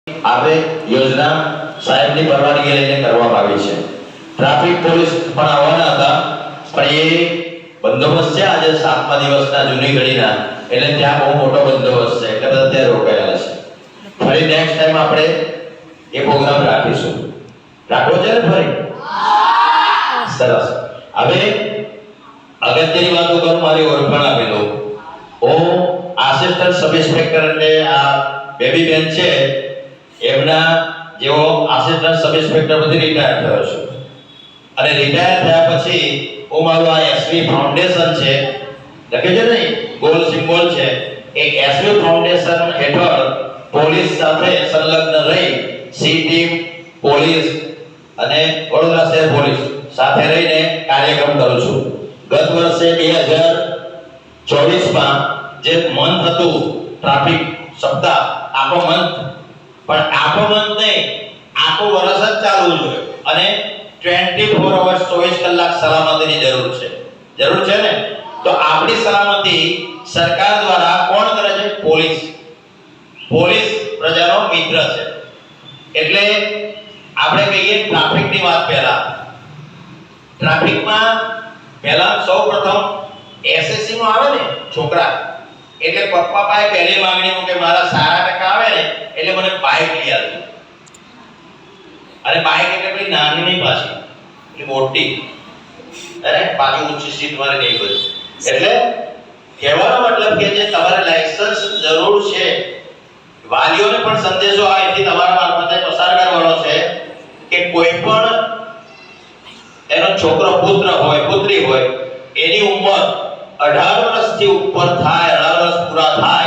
આવે યોજના સાહેબની પરવાનગી લઈને કરવામાં આવી છે। ટ્રાફિક પોલીસ પણ આવવાના હતા, પણ એ બંદોબસ્ત છે આજે 7મા દિવસના જૂની ઘડીના, એટલે ત્યાં બહુ મોટો બંદોબસ્ત છે એટલે બધા ત્યાં રોકાયેલા છે। ફરી નેક્સ્ટ ટાઈમ આપણે એ પ્રોગ્રામ રાખીશું। રાખવો છે ને ફરી? સરસ। હવે અગત્યની વાતો કરું, મારી ઓળખાણ આપી દઉં। હું આસિસ્ટન્ટ સબ ઇન્સ્પેક્ટર એટલે આ બેબી બેન છે એમના જેવો આસિસ્ટન્ટ સબ ઇન્સ્પેક્ટર પછી રિટાયર થયો છું, અને રિટાયર થયા પછી હું મારું આ એસવી ફાઉન્ડેશન છે, લખે છે ને ગોલ સિમ્બોલ છે, એ એસવી ફાઉન્ડેશન હેઠળ પોલીસ સાથે સંલગ્ન રહી સી ટીમ પોલીસ અને વડોદરા શહેર પોલીસ સાથે રહીને કાર્યક્રમ કરું છું। ગત વર્ષે 2024માં જે મંથ હતું ટ્રાફિક સપ્તાહ, આખો મંથ, પણ આખો મંથ નહીં, આખો વર્ષ જ ચાલવું જોઈએ, અને 24 અવર્સ 24 કલાક સલામતીની જરૂર છે। જરૂર છે ને? તો આપણી સલામતી સરકાર દ્વારા કોણ કરે છે? પોલીસ। પોલીસ પ્રજાનો મિત્ર છે। એટલે આપણે કહીએ ટ્રાફિકની વાત, ટ્રાફિકમાં પહેલા સૌપ્રથમ એસએસસી માં આવે ને છોકરા, એટલે પપ્પા પાસે પહેલી માંગણી કે મારા સારા ટકા આવે ને એટલે મને બાઇક લઈ આપજો। અને બાઇક એટલે પેલી નાની નહીં, પાછી એટલે મોટી, અરે પાછી ઊંચી સીટ વાળી નહીં બધી। એટલે કહેવાનો મતલબ કે જે તમારે લાયસન્સ જરૂર છે, વાલીઓને પણ સંદેશો આ અહીંથી તમારા મારફતે પસાર કરવાનો છે કે કોઈ પણ એનો છોકરો, પુત્ર હોય પુત્રી હોય, એની ઉંમર 18 વર્ષથી ઉપર થાય, 18 વર્ષ પૂરા થાય